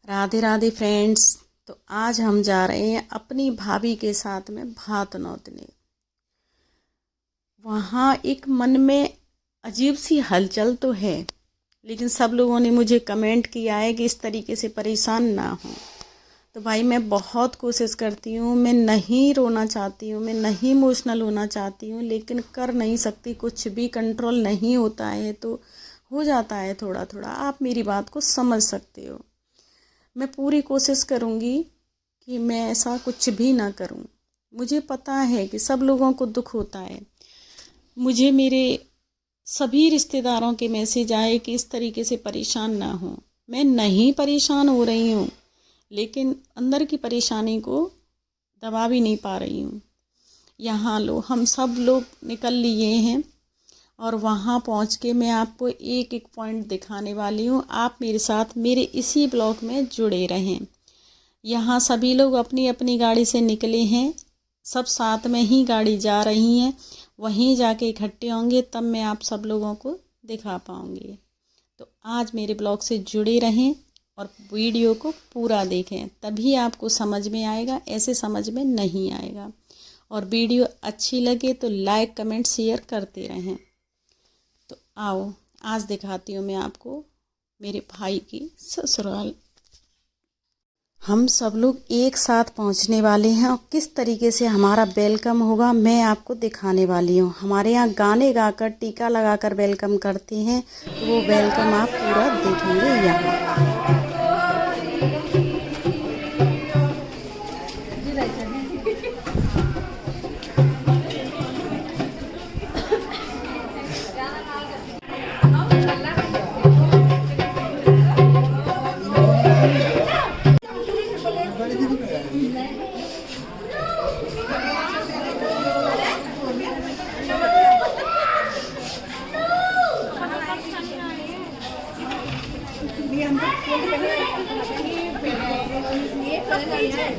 Radhe Radhe friends. तो आज हम जा रहे हैं अपनी भाभी के साथ में भात नौतने। वहाँ एक मन में अजीब सी हलचल तो है, लेकिन सब लोगों ने मुझे कमेंट किया है कि इस तरीके से परेशान ना हो। तो भाई मैं बहुत कोशिश करती हूँ, मैं नहीं रोना चाहती हूँ, मैं नहीं इमोशनल होना चाहती हूँ, लेकिन कर नहीं सकती, कुछ भी कंट्रोल नहीं होता है तो हो जाता है थोड़ा थोड़ा। आप मेरी बात को समझ सकते हो। मैं पूरी कोशिश करूँगी कि मैं ऐसा कुछ भी ना करूँ। मुझे पता है कि सब लोगों को दुख होता है। मुझे मेरे सभी रिश्तेदारों के मैसेज आए कि इस तरीके से परेशान ना हो। मैं नहीं परेशान हो रही हूँ, लेकिन अंदर की परेशानी को दबा भी नहीं पा रही हूँ। यहाँ लो, हम सब लोग निकल लिए हैं और वहाँ पहुँच के मैं आपको एक एक पॉइंट दिखाने वाली हूँ। आप मेरे साथ मेरे इसी ब्लॉग में जुड़े रहें। यहाँ सभी लोग अपनी अपनी गाड़ी से निकले हैं, सब साथ में ही गाड़ी जा रही हैं। वहीं जाके इकट्ठे होंगे तब मैं आप सब लोगों को दिखा पाऊँगी। तो आज मेरे ब्लॉग से जुड़े रहें और वीडियो को पूरा देखें, तभी आपको समझ में आएगा, ऐसे समझ में नहीं आएगा। और वीडियो अच्छी लगे तो लाइक कमेंट शेयर करते रहें। तो आओ आज दिखाती हूँ मैं आपको मेरे भाई की ससुराल। हम सब लोग एक साथ पहुँचने वाले हैं और किस तरीके से हमारा वेलकम होगा मैं आपको दिखाने वाली हूँ। हमारे यहाँ गाने गाकर टीका लगाकर वेलकम करते हैं, तो वो वेलकम आप पूरा देखेंगे यहाँ।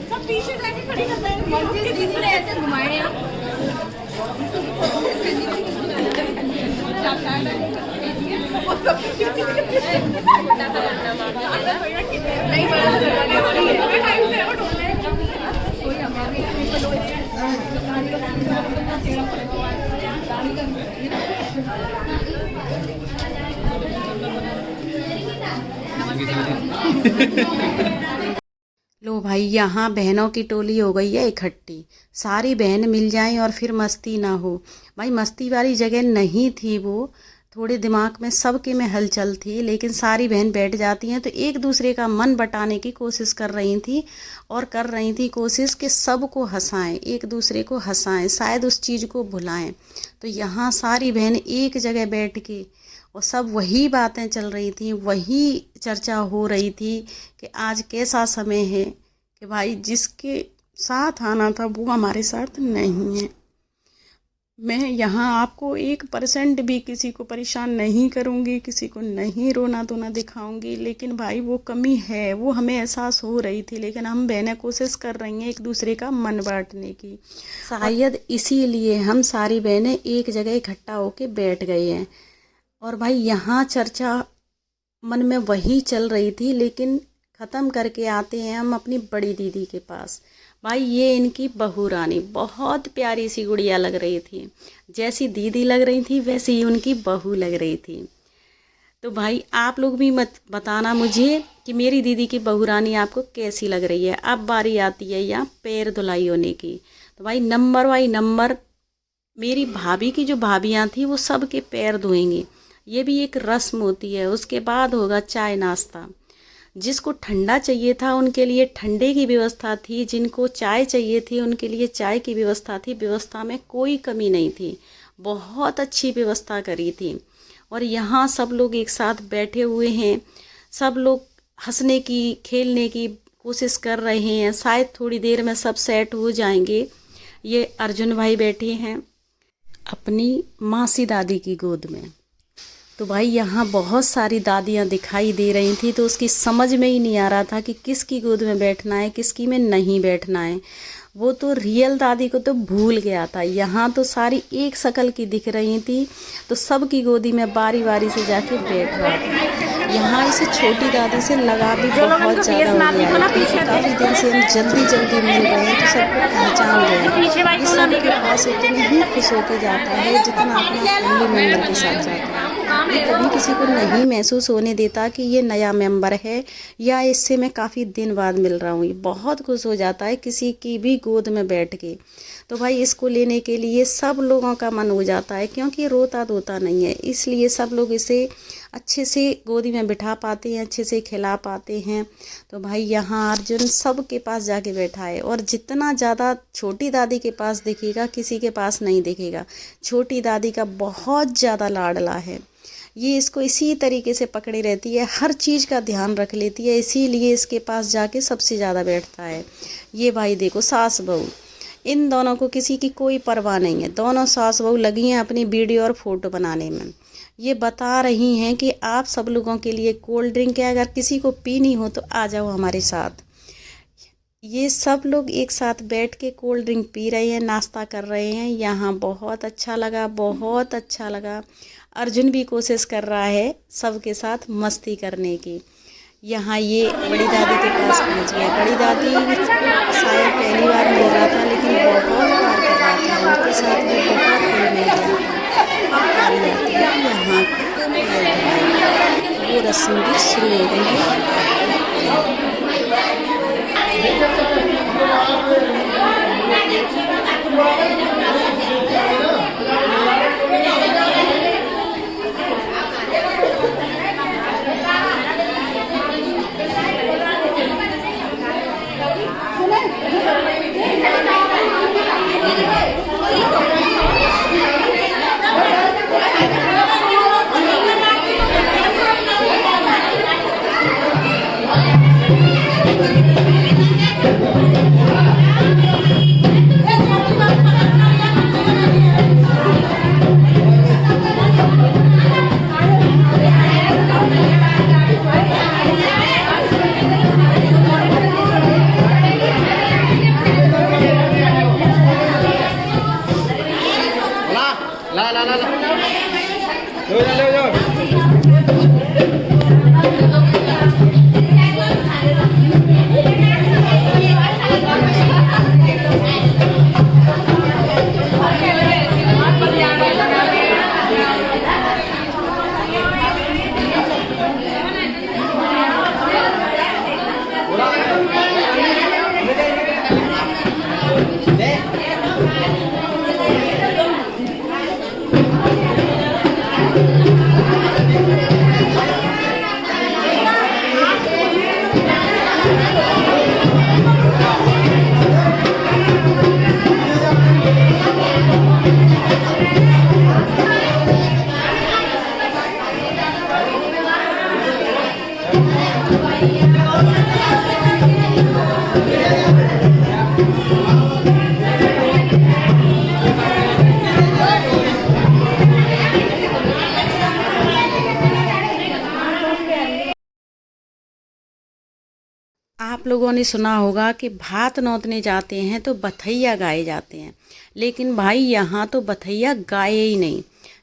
सब पीछे जाके खड़ी करते हैं। दीदी ने ऐसे घुमाए हैं। लो भाई, यहाँ बहनों की टोली हो गई है इकट्ठी। सारी बहन मिल जाएं और फिर मस्ती ना हो। भाई मस्ती वाली जगह नहीं थी वो, थोड़े दिमाग में सबके में हलचल थी, लेकिन सारी बहन बैठ जाती हैं तो एक दूसरे का मन बटाने की कोशिश कर रही थी और कर रही थी कोशिश कि सबको हंसाएं, एक दूसरे को हंसाएं, शायद उस चीज़ को भुलाएं। तो यहाँ सारी बहन एक जगह बैठ के और सब वही बातें चल रही थी, वही चर्चा हो रही थी कि आज कैसा समय है कि भाई जिसके साथ आना था वो हमारे साथ नहीं है। मैं यहाँ आपको 1% भी किसी को परेशान नहीं करूँगी, किसी को नहीं रोना धोना दिखाऊँगी, लेकिन भाई वो कमी है, वो हमें एहसास हो रही थी, लेकिन हम बहनें कोशिश कर रही हैं एक दूसरे का मन बांटने की। शायद इसीलिए हम सारी बहनें एक जगह इकट्ठा होके बैठ गए हैं। और भाई यहाँ चर्चा मन में वही चल रही थी, लेकिन ख़त्म करके आते हैं हम अपनी बड़ी दीदी के पास। भाई ये इनकी बहू रानी, बहुत प्यारी सी गुड़िया लग रही थी, जैसी दीदी लग रही थी वैसी ही उनकी बहू लग रही थी। तो भाई आप लोग भी मत बताना मुझे कि मेरी दीदी की बहू रानी आपको कैसी लग रही है। अब बारी आती है यहाँ पैर धुलाई होने की। तो भाई नंबर बाई नंबर मेरी भाभी की जो भाभियाँ थी वो सब के पैर धोएंगी, ये भी एक रस्म होती है। उसके बाद होगा चाय नाश्ता। जिसको ठंडा चाहिए था उनके लिए ठंडे की व्यवस्था थी, जिनको चाय चाहिए थी उनके लिए चाय की व्यवस्था थी। व्यवस्था में कोई कमी नहीं थी, बहुत अच्छी व्यवस्था करी थी। और यहाँ सब लोग एक साथ बैठे हुए हैं, सब लोग हंसने की खेलने की कोशिश कर रहे हैं। शायद थोड़ी देर में सब सेट हो जाएंगे। ये अर्जुन भाई बैठे हैं अपनी मासी दादी की गोद में। तो भाई यहाँ बहुत सारी दादियाँ दिखाई दे रही थी, तो उसकी समझ में ही नहीं आ रहा था कि किसकी गोद में बैठना है, किसकी में नहीं बैठना है। वो तो रियल दादी को तो भूल गया था। यहाँ तो सारी एक शक्ल की दिख रही थी, तो सबकी गोदी में बारी बारी से जाके बैठ रहा था। यहाँ इसे छोटी दादी से लगा भी बहुत ज़्यादा हो गया है, क्योंकि काफ़ी दिन से हम जल्दी जल्दी मिल रहे हैं, तो सबको पहचान रहे हैं। ये सबके पास इतने ही खुश होके जाता है जितना अपना फैमिली मेम्बर के साथ जाता है। ये कभी किसी को नहीं महसूस होने देता कि ये नया मेंबर है या इससे मैं काफ़ी दिन बाद मिल रहा हूँ। ये बहुत खुश हो जाता है किसी की भी गोद में बैठ के। तो भाई इसको लेने के लिए सब लोगों का मन हो जाता है, क्योंकि रोता धोता नहीं है, इसलिए सब लोग इसे अच्छे से गोदी में बिठा पाते हैं, अच्छे से खिला पाते हैं। तो भाई यहाँ अर्जुन सब के पास जाके बैठा है, और जितना ज़्यादा छोटी दादी के पास दिखेगा किसी के पास नहीं दिखेगा। छोटी दादी का बहुत ज़्यादा लाडला है, ये इसको इसी तरीके से पकड़े रहती है, हर चीज़ का ध्यान रख लेती है, इसीलिए इसके पास जाके सबसे ज़्यादा बैठता है। ये भाई देखो सास बहू, इन दोनों को किसी की कोई परवाह नहीं है। दोनों सास बहू लगी हैं अपनी वीडियो और फ़ोटो बनाने में। ये बता रही हैं कि आप सब लोगों के लिए कोल्ड ड्रिंक है, अगर किसी को पीनी हो तो आ जाओ हमारे साथ। ये सब लोग एक साथ बैठ के कोल्ड ड्रिंक पी रहे हैं, नाश्ता कर रहे हैं। यहाँ बहुत अच्छा लगा, बहुत अच्छा लगा। अर्जुन भी कोशिश कर रहा है सबके साथ मस्ती करने की। यहाँ ये बड़ी दादी के पास पहुँच गया। बड़ी दादी शायद पहली बार मिल रहा था, लेकिन बहुत प्यार कर रहा था, उनके साथ भी बहुत घुल मिल गया था। अब आ जाती है यहाँ वो रस्म भी शुरू हो गई है। आप लोगों ने सुना होगा कि भात नौतने जाते हैं तो बथैया गाए जाते हैं, लेकिन भाई यहाँ तो बथैया गाए ही नहीं।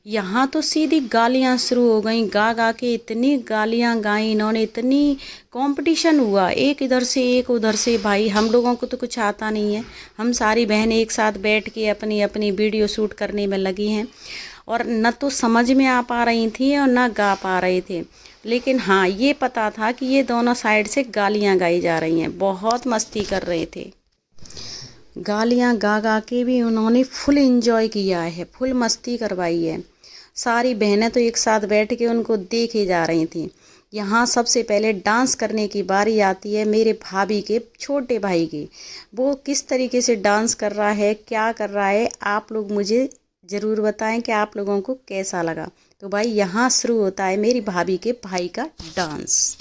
यहाँ तो सीधी गालियाँ शुरू हो गई, गा गा के इतनी गालियाँ गाई इन्होंने, इतनी कंपटीशन हुआ, एक इधर से एक उधर से। भाई हम लोगों को तो कुछ आता नहीं है, हम सारी बहनें एक साथ बैठ के अपनी अपनी वीडियो शूट करने में लगी हैं, और न तो समझ में आ पा रही थी और न गा पा रहे थे। लेकिन हाँ ये पता था कि ये दोनों साइड से गालियाँ गाई जा रही हैं, बहुत मस्ती कर रहे थे। गालियाँ गा गा के भी उन्होंने फुल एंजॉय किया है, फुल मस्ती करवाई है। सारी बहनें तो एक साथ बैठ के उनको देखे जा रही थी। यहाँ सबसे पहले डांस करने की बारी आती है मेरे भाभी के छोटे भाई की। वो किस तरीके से डांस कर रहा है, क्या कर रहा है, आप लोग मुझे ज़रूर बताएं कि आप लोगों को कैसा लगा। तो भाई यहाँ शुरू होता है मेरी भाभी के भाई का डांस।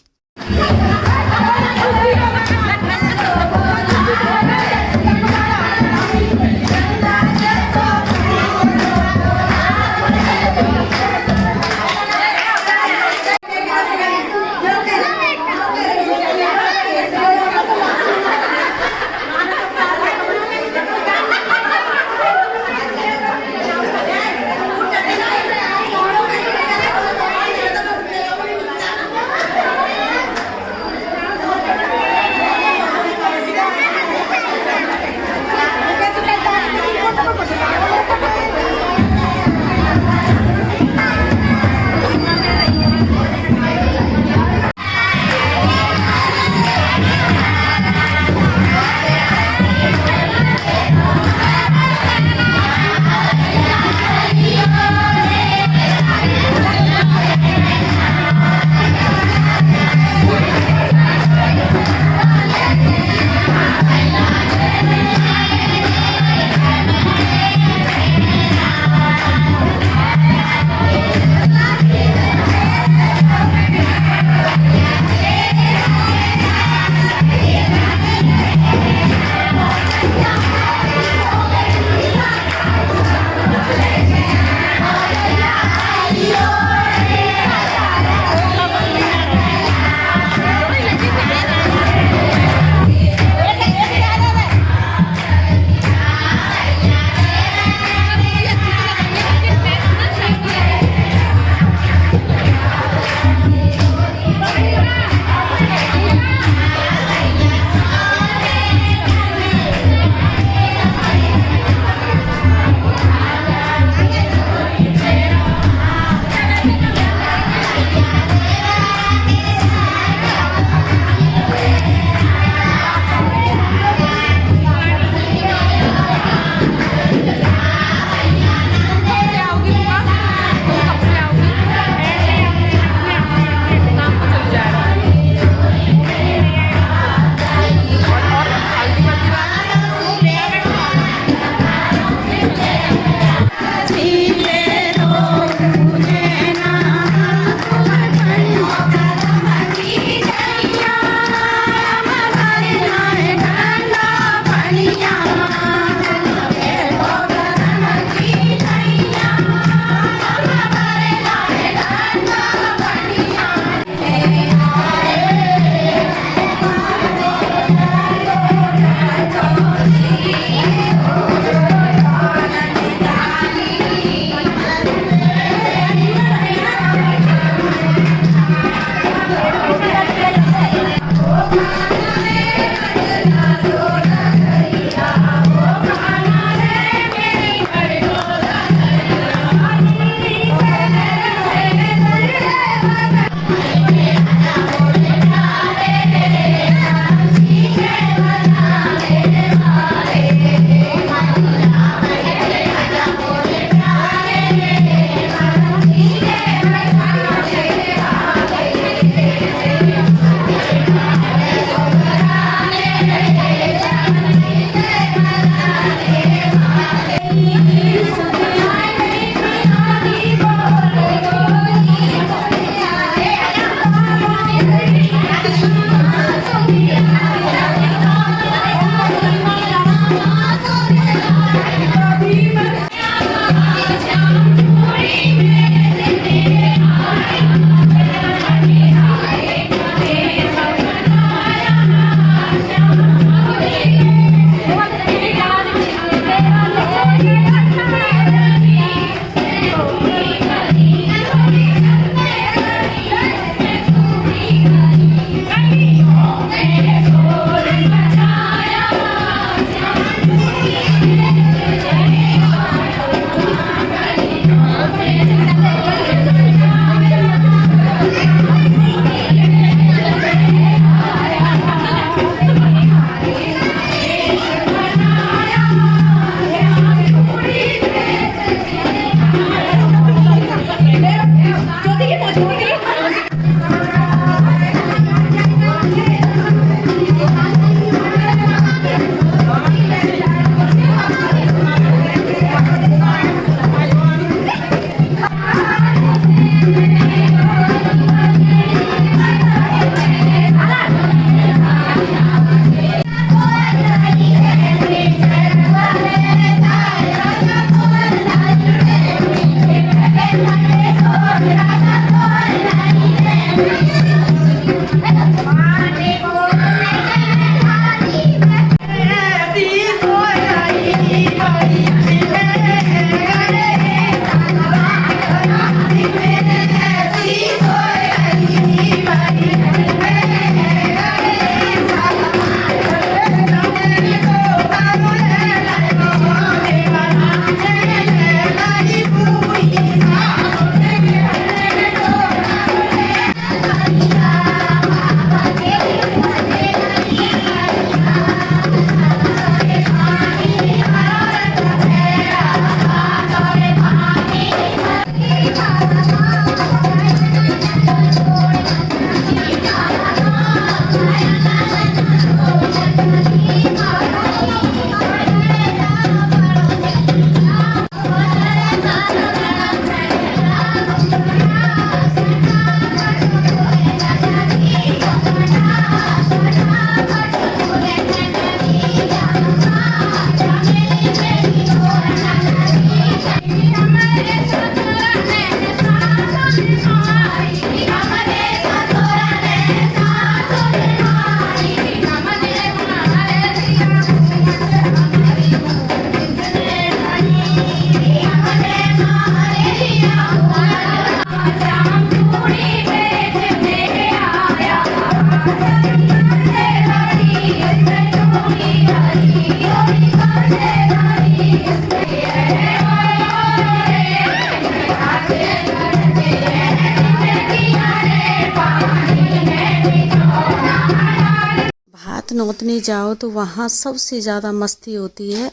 बारात नौतने जाओ तो वहाँ सबसे ज़्यादा मस्ती होती है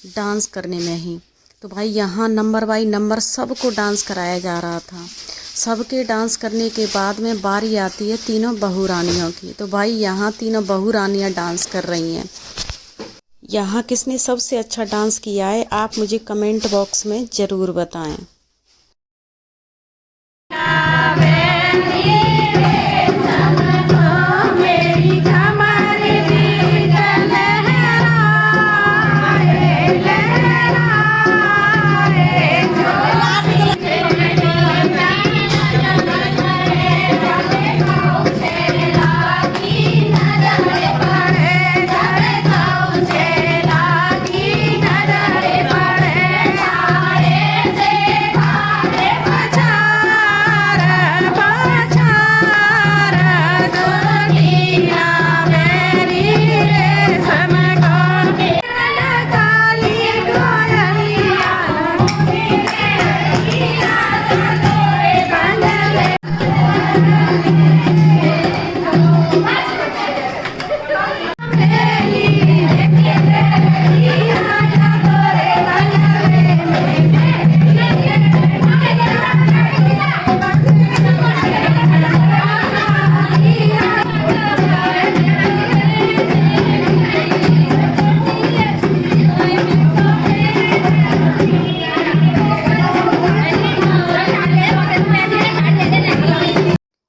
डांस करने में ही। तो भाई यहाँ नंबर बाई नंबर सबको डांस कराया जा रहा था। सबके डांस करने के बाद में बारी आती है तीनों बहू रानियों की। तो भाई यहाँ तीनों बहू रानियाँ डांस कर रही हैं। यहाँ किसने सबसे अच्छा डांस किया है आप मुझे कमेंट बॉक्स में ज़रूर बताएं।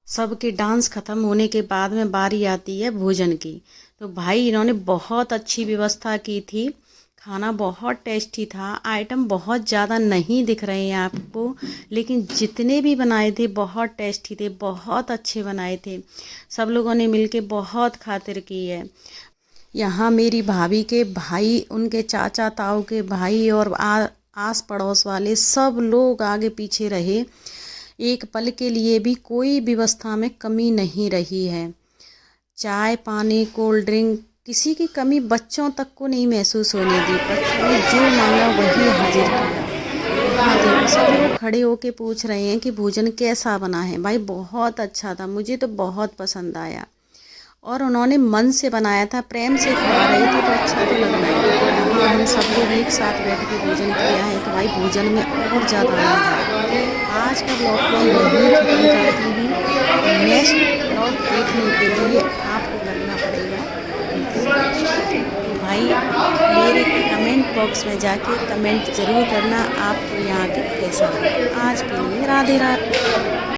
सबके डांस ख़त्म होने के बाद में बारी आती है भोजन की। तो भाई इन्होंने बहुत अच्छी व्यवस्था की थी। खाना बहुत टेस्टी था। आइटम बहुत ज़्यादा नहीं दिख रहे हैं आपको, लेकिन जितने भी बनाए थे बहुत टेस्टी थे, बहुत अच्छे बनाए थे। सब लोगों ने मिलके बहुत खातिर की है। यहाँ मेरी भाभी के भाई, उनके चाचा ताऊ के भाई और आस पड़ोस वाले सब लोग आगे पीछे रहे। एक पल के लिए भी कोई व्यवस्था में कमी नहीं रही है। चाय पानी कोल्ड ड्रिंक किसी की कमी बच्चों तक को नहीं महसूस होने दी। बच्चों ने जो मांगा वही हाजिर किया। हाँ देखो सब लोग खड़े होके पूछ रहे हैं कि भोजन कैसा बना है। भाई बहुत अच्छा था, मुझे तो बहुत पसंद आया। और उन्होंने मन से बनाया था, प्रेम से खवा रही थी तो अच्छा तो लग रहा है। यहाँ हम सब लोग एक साथ बैठ के भोजन किया है तो भाई भोजन में और ज़्यादा आनंद आया। आज का ब्लॉग को यहीं खत्म करती हूँ। नेक्स्ट ब्लॉग देखने के लिए आपको लगना पड़ेगा। भाई मेरे कमेंट बॉक्स में जाके कमेंट ज़रूर करना आपको यहाँ के कैसा लगा। आज के लिए राधे राधे।